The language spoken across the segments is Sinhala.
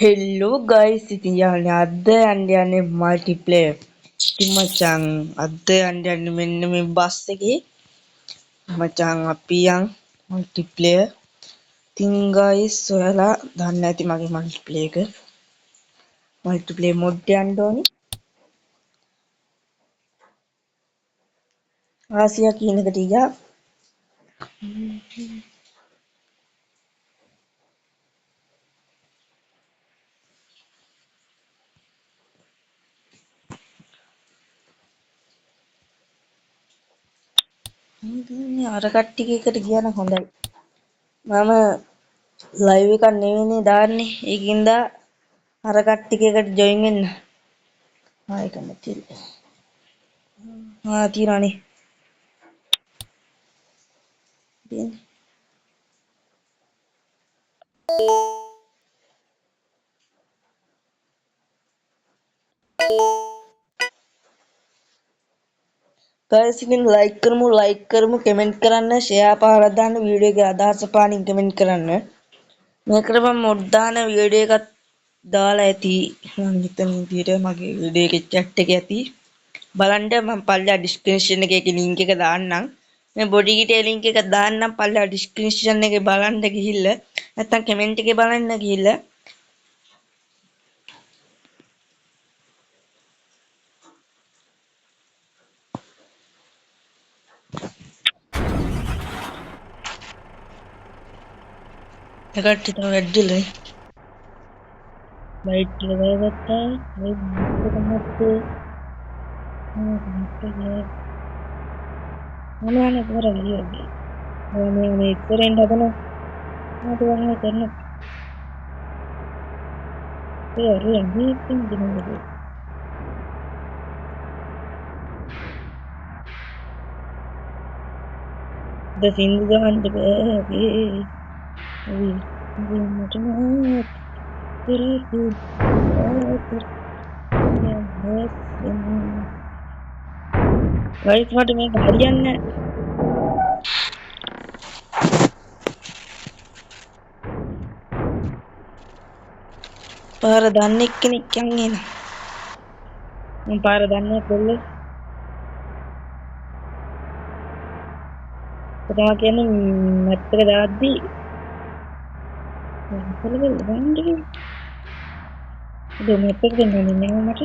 Hello guys, ඉතින් යන්නේ අද යන්නේ මල්ටිප්ලේයර්. ඉතින් මචං අද යන්නේ මෙන්න මේ බස් එකේ මචං අපි යන් මල්ටිප්ලේයර්. ඉතින් guys ඔයාලා දන්නේ නැති මගේ මල්ටිප්ලේයර් මොඩ් යන්න ඕනි. ආසියා කියන එකට ගියා. අර කට්ටියකට ගියා නම් හොඳයි. මම ලයිව් එකක් නෙවෙයිනේ දාන්නේ. ඒකින්ද අර කට්ටියකට ජොයින් වෙන්න. ඒක නැති. තියනනේ. guys ඉතින් like කරමු කමෙන්ට් කරන්න ෂෙයා පහලා දාන්න වීඩියෝ එකේ අදහස පානින් කමෙන්ට් කරන්න මේකට මම මොඩ් දාන වීඩියෝ එකක් දාලා ඇති මම හිතන විදියට මගේ වීඩියෝ එකේ chat එකේ ඇති බලන්න මම පල්ලා ඩිස්ක්‍රිප්ෂන් එකේ link එක දාන්නම් මේ බොඩි ගිටේ link එක දාන්නම් පල්ලා ඩිස්ක්‍රිප්ෂන් එකේ බලන්න ගිහිල්ලා නැත්තම් කමෙන්ට් එකේ බලන්න ගිහිල්ලා ඒකට තමයි වැඩිලනේ බයිට් එක දාගත්තා ඒ මොකක්ද මොනවානේ කරන්නේ මේ ඉස්සරෙන් හදන මොකද වහන කරන ඒ රියන් දිනුනේ ද සින්දු ගහන්න බෑ මට නෑ තිරකු ගයිස් මට මේක හරියන්නේ නැහැ පාර දන්නේ කෙනෙක් යන්නේ නැහැ මම පාර දන්නේ කොල්ලෝ කොටා කියන්නේ මැප් එක දාද්දි කොල්ලෝ බලන්නේ මැප් එක දෙන්නේ නැහැ මට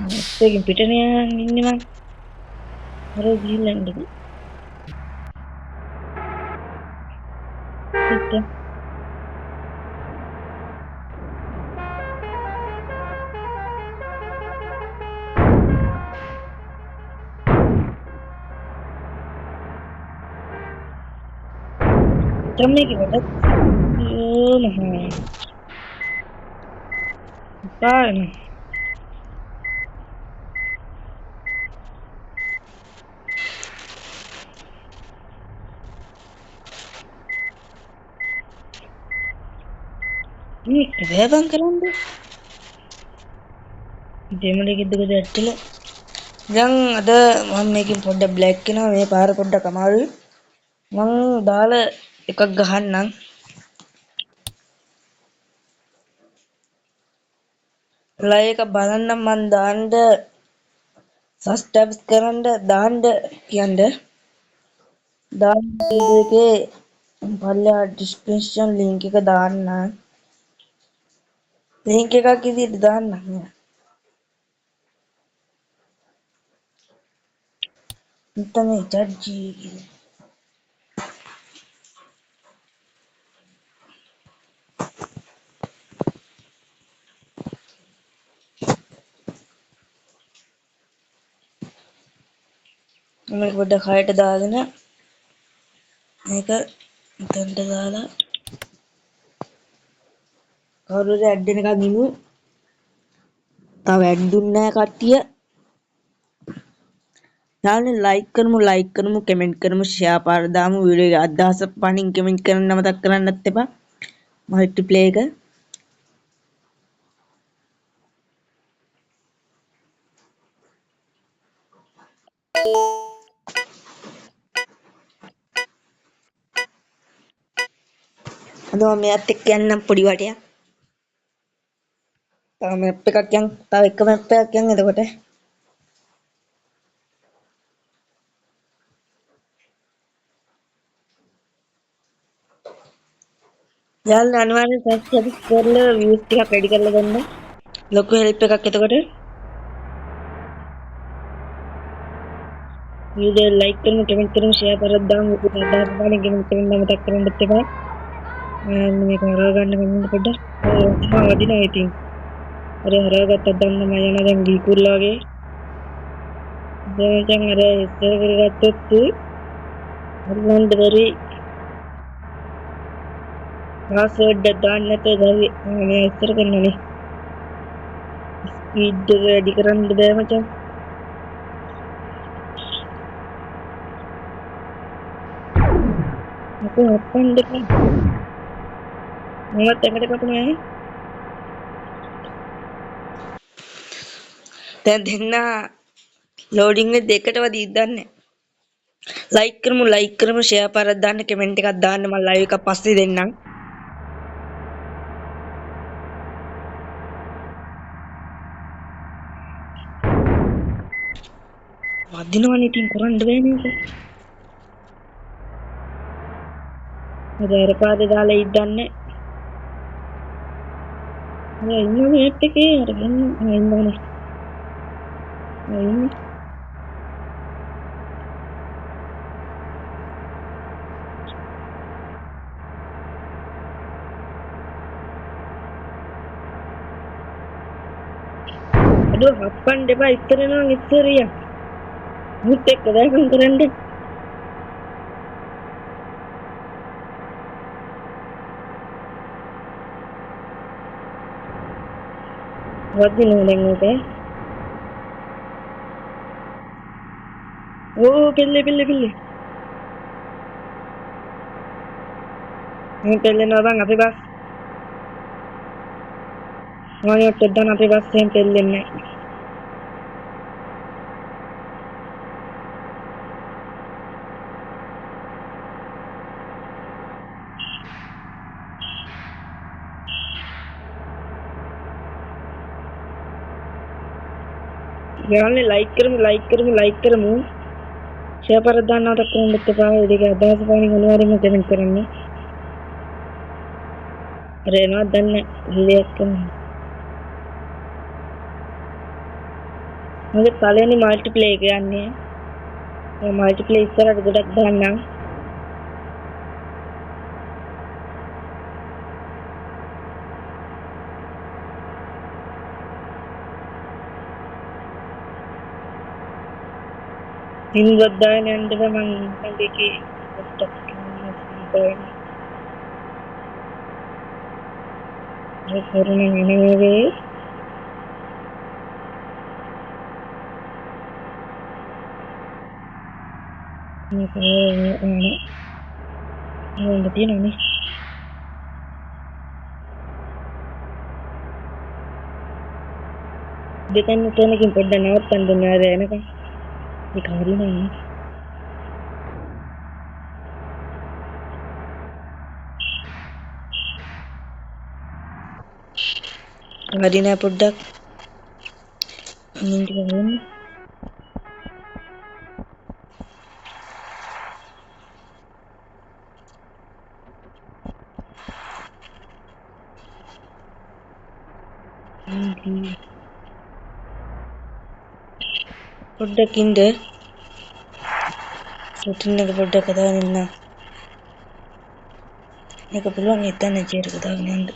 මැප් එකෙන් පිටනේ ඉන්නේ මං අර ගිහිල්ලා ඉන්නේ පිට තමයි කිව්වට මහා පාන වේබන් කරන්නේ දෙමළේ කිද්දකද ඇට්ටල දැන් අද මම මේකෙන් පොඩ්ඩක් බ්ලැක් වෙනවා මේ පාර පොඩ්ඩක් අමාරුයි මං දාලා එකක් ගහන්නම් ලයිව් එක බලන්න මං දාන්න සබ්ස්ක්‍රයිබ් කරන්න දාන්න කියන්න දාන්න වීඩියෝ එකේ පල්ලා ඩිස්ක්‍රිප්ෂන් link එක දාන්න link එකක් ඉදිරියට දාන්න නැත්නම් මේ chat GPT මේක පොඩ්ඩක් හයට දාගෙන මේක මෙතනට දාලා කවුරුද ඇඩ් වෙනකන් ඉමු තව ඇඩ් දුන්නේ නැහැ කට්ටිය යාළුවනේ like කරමු කමෙන්ට් කරමු ෂෙයා පාර දාමු වීඩියෝ එක අදහස පණින් කමෙන්ට් කරන්න මතක් කරන්නත් එපා මල්ටිප්ලේ එක අද මම මෙයාත් එක්ක යන්නම් පොඩි වටයක්. තව මැප් එකක් යන්. තව එක මැප් එකක් යන් එතකොට. යාළුවා අනිවාර්යෙන් සබ්ස්ක්‍රයිබ් කරලා views ටිකක් වැඩි කරලා දෙන්න. ලොකු හෙල්ප් එකක් එතකොට. වීඩියෝ ලයික් කරමු, කමෙන්ට් කරමු, ෂෙයා කරලා දාමු. අදහස් ගන්න කමෙන්ට් කරන්න මතක් කරන්නත් එපා. මේක හරව ගන්න කමෙන්ට් පොඩ්ඩක්. වදිනවා ඉතින්. අර හරවගත්තත් දන්න මම යනවා දැන් ගීකුල්ලා වගේ. දැන් අර ඉස්සර කරගත්තොත් අල්ලන්න බැරි පාස්වර්ඩ් එක දාන්න නැතුව බැරි. මම ඉස්සර කරනනේ. ස්පීඩ් එක වැඩි කරන්න බෑ මචං. aku ngapain deh kan muat yang ada apa nih දැන් දෙන්න ලෝඩින් එක දෙකටව දීද්දන්නේ ලයික් කරමු ෂෙයා පාරක් දාන්න කමෙන්ට් එකක් දාන්න මම ලයිව් එකක් පස්සේ දෙන්නම් වදිනවනේ ඉතින් කරන්න බෑ නේද අර පාදේ දාලා ඉද්දන්නේ අය ඉන්න මේත් එකේ අර ඉන්නවනේ අඩෝ හප්පන් දෙපා ඉස්සර නම් ඉස්සරිය මුත් එක්ක දැකන් කරන්න වදිනවා දැන් උට ඕ පෙල්ලේ මේ පෙල්ලෙනවා බං අපේ බස් මොනියොත් දැන් අපේ බස් එහෙම පෙල්ලෙන්නේ යාළුවනේ ලයික් කරමු ෂෙයා පාරක් දාන්න මතක් කරන්න එපා ඒක අදහස් පානින් අනිවාර්යෙන්ම කමෙන්ට් කරන්න අර එනවා දැන් රිලෙක්ට් කරන්න මගේ පළවෙනි මල්ටිප්ලේ එක යන්නේ මම මල්ටිප්ලේ ඉස්සරහට ගොඩක් දාන්නම් ඉන්වත් දාන්න යන්න බෑ මං මේකේ පොට්ටක් දාන්න ඒ කරුණ නෙමෙයි මේක නේ තියෙනනේ දෙතන තැනකින් පොඩ්ඩක් නවත්තන්න දුන්න ආර එනකම් ඒක හරියන්නේ හරි නෑ පොඩ්ඩක් අනිත් ගමන්නේ පොඩ්ඩක් ඉන්න ෂූටින් එක පොඩ්ඩක් දාගෙන ඉන්න මේක පුළුවන් එතන චේර් එක දාගෙන යන්න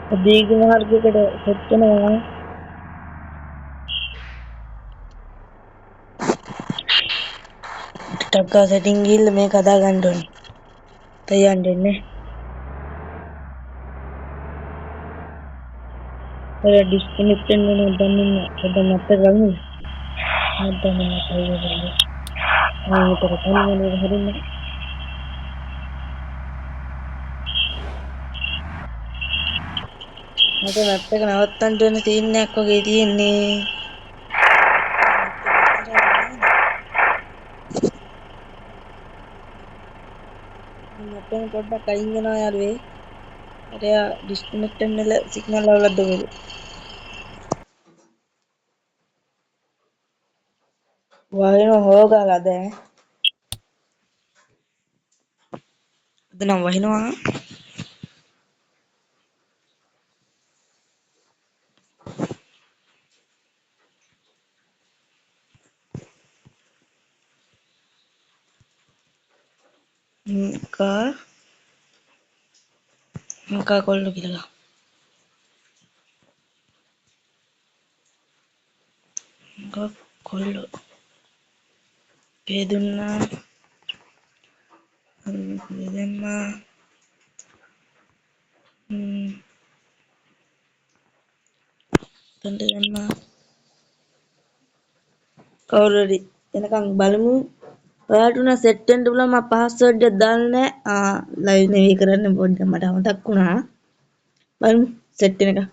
දීග මාර්ගයකට සෙට් වෙනවා. ටක් ගාලා සෙටින් ගිහිල්ලා මේක හදා ගන්න ඕනේ. තයන් දෙන්නේ. ඔය ඩිස්කනෙක්ට් වෙනවා නම් දන්නේ නැහැ. පොඩ්ඩක් මතක ගමු. හදන්න නැහැ. ආයෙත් කන්නේ හරින්නේ. මට මැප් එක නවත්තන්න වෙන සීන් එකක් වගේ තියෙන්නේ. මැප් එක පොඩ්ඩක් අයින් වෙනවා යාළුවේ. අර ඩිස්කනෙක්ට් වෙන සිග්නල් වලක් දුවේලු. වහින හොගාලා දැන්. අද නම් වහිනවා. මුකා කොල්ල කියලා. මුකා කොල්ල. පේදුන්නා. දෙන්නා. තන්ට දෙන්නා. කවුරුරි එනකන් බලමු. ඔයාලට උනා සෙට් වෙන්න පුළුවන් මම පාස්වර්ඩ් එක දාලා නැහැ. ලයිව් නෙවෙයි කරන්න පොඩ්ඩක් මට මතක් වුණා. බලමු සෙට් වෙන එක.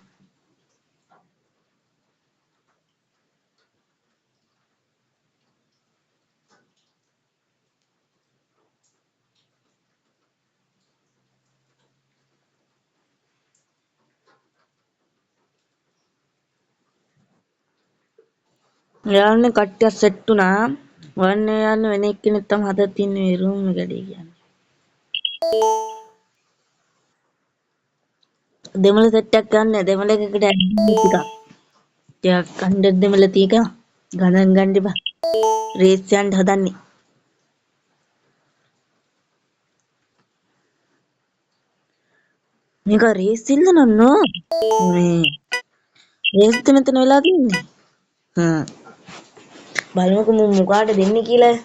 යාළුවනේ කට්ටියක් සෙට් වුණා. ඔයන්නේ යන්නේ වෙන එක්කෙනෙක් තමයි හදලා තින්නේ මේ රූම් එකට කියන්නේ. දෙමළ සෙට් එකක් ගන්න දෙමළ එකකට ටිකක්. ටිකක් අන්ඩර් දෙමළ තියක ගණන් ගන්න එපා. රේස් යන්න හදන්නේ. මේක රේස් ඉල්ල නන්නෝ. මේ රේස් මෙතන වෙලා තින්නේ. බලමුකෝ මම මොකාට දෙන්නේ කියලා.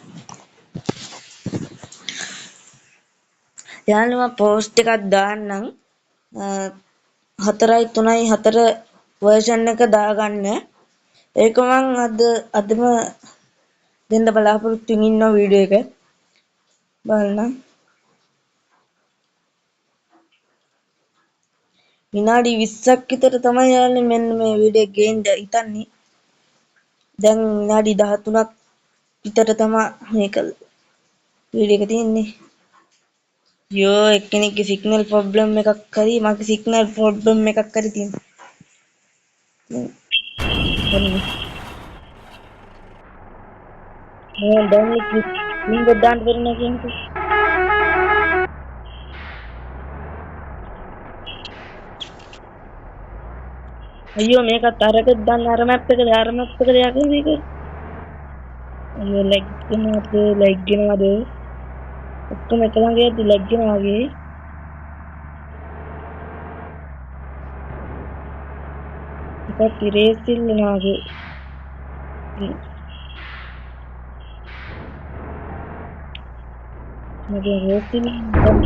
යාළුවා පෝස්ට් එකක් දාන්නම්. 4:03:4 වර්ෂන් එක දාගන්න. ඒක මං අදම දෙන්න බලාපොරොත්තු වෙමින් ඉන්නවා වීඩියෝ එක. බලන්න. විනාඩි 20ක් විතර තමයි යාළුවනේ මෙන්න මේ වීඩියෝ එක ගේන්න හිතන්නේ. දැන් විනාඩි 13ක් විතර තමයි මේක වීඩියෝ එක තියෙන්නේ. යෝ එක්කෙනෙක්ගේ සිග්නල් ප්‍රොබ්ලම් එකක් හරි මගේ සිග්නල් ප්‍රොබ්ලම් එකක් හරි තියෙනවා. දැන් ලින්ක් දාන්න බැරි කියන්නේ. අයියෝ මේකත් අරකට දාන්න අර මැප් එකද යකෝ මේක. අයියෝ ලැග් වෙනවද ඔක්කොම එක ළඟ යද්දි ලැග් වෙනවා වගේ. එකක් රේස් ඉල්ලනවා වගේ. මගේ රේස් ඉල්ලනවා.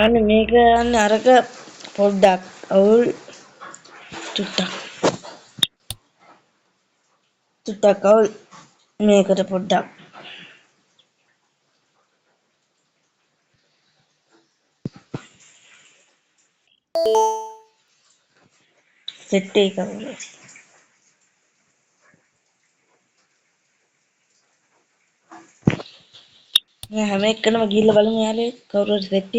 අනේ මේක යන්නේ අරක පොඩ්ඩක් අවුල් චුට්ටක් අවුල් මේකට පොඩ්ඩක් සෙට් එක කරලා මම හැම එකනම ගිහිල්ලා බලමු යාළුවෝ කවුරු හරි සෙට්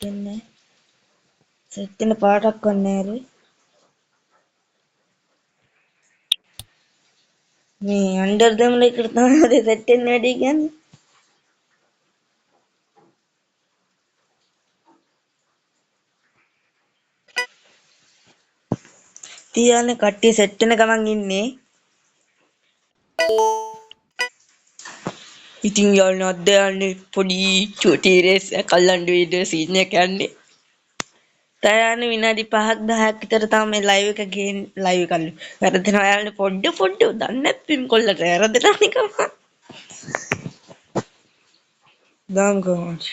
වෙන්නේ. සෙට් වෙන පාටක් වන්නේ නැහැ. මේ අnder දැම්මල එකට තමයි අද සෙට් වෙන්න වැඩි කියන්නේ. තියානේ කට්ටිය සෙට් වෙන ගමන් ඉන්නේ. ඉතින් යාළුවනේ අද යන්නේ පොඩි චූටි රේස් එකක් අල්ලන්න වීඩියෝ සීන් එක යන්නේ. තයාන විනාඩි 5ක් 10ක් විතර තමයි මේ ලයිව් එක ගේන්නේ ලයිව් එක අල්ල. වැරදෙනවා යාළුවනේ පොඩ්ඩ දන්නේ නැත්නම් කොල්ලට වැරදෙනවා නිකන්. දාම් කොහොමද?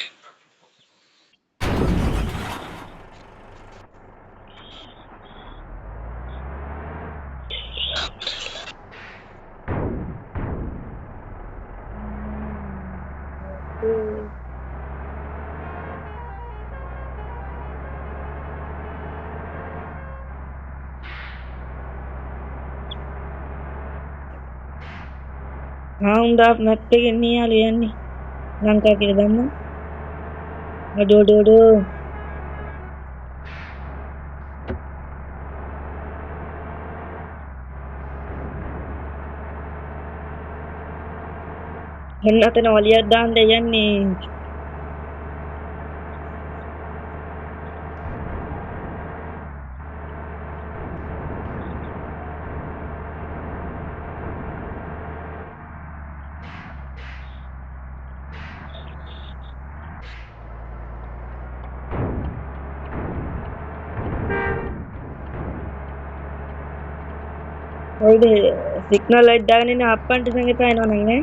උන්දා මැප් එකේ ඉන්නේ යාළුවා යන්නේ. ලංකා කියලා දැම්මා. අඩෝ මෙන්න අතන ඔලියක් දාන්න යන්නේ. ඔයද සිග්නල් ලයිට් දාගෙන ඉන්න අප්පන්ට සංගීතය එනවා නම් නේ.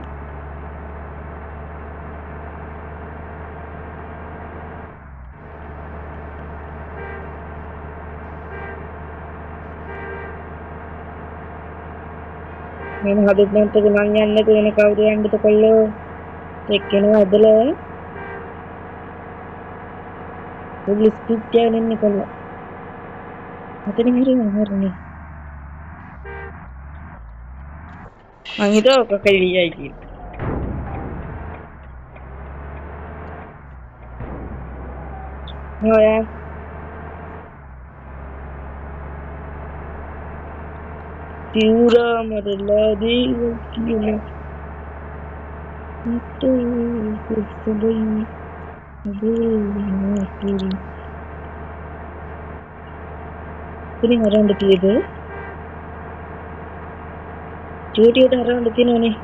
මම හදන්නත් මං යන්නේ නැතුව වෙන කවුරු යන්නද කොල්ලෝ එක්කෙනා ඇදලා පුලි ස්පීඩ් තියාගෙන ඉන්නේ කොල්ලා. අතනින් හරිනේ. මං හිතුවා කකලියයි කියලා. නෝයා තිවුරා මරලා දේව කියලා හිතේ කුසලයි අදේ ඉතින් හරවන්න තියෙද චූටියට හරවන්න තියෙනවනේ.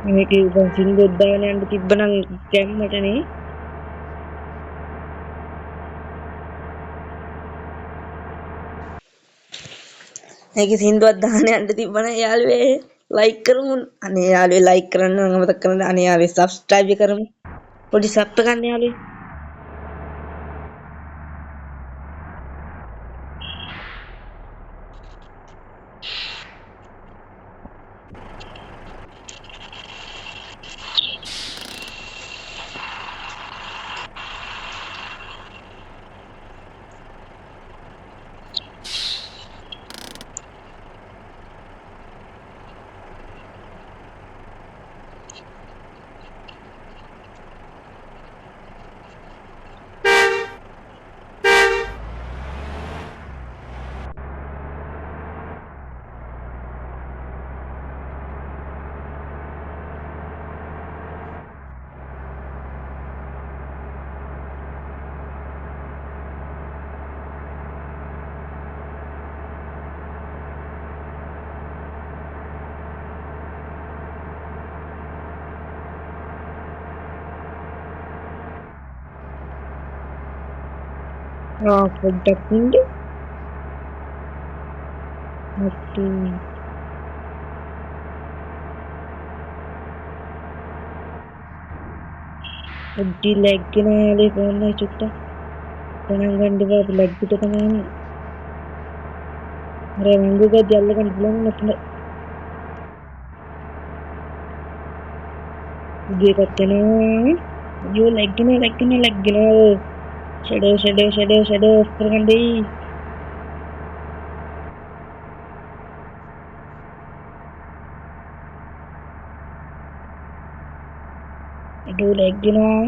මේක ඉතින් සින්දුවක් දාගෙන යන්න තිබ්බනම් කැම්මටනේ. මේක සින්දුවක් දාගෙන යන්න තිබ්බනම් යාළුවේ ලයික් කරමු. අනේ යාළුවේ ලයික් කරන්න අමතක කරන්න. අනේ යාළුවේ සබ්ස්ක්‍රයිබ් කරමු. පොඩි සබ් එකක් ගන්න යාළුවේ. පොඩ්ඩක් ඉන්න. හරි. පොඩි ලැග් එක යාළුවේ ෆෝන් එක චුට්ටක් ගණන් ගන්න බෑ ලැග් එක තමයි. අර මංගුක ජල්ල ගන්න පුළුවන් නැත්නම් ගේකට යනවා. යෝ ලැග් එක ෂැඩෝ කරගන්නයි. do like දෙනවා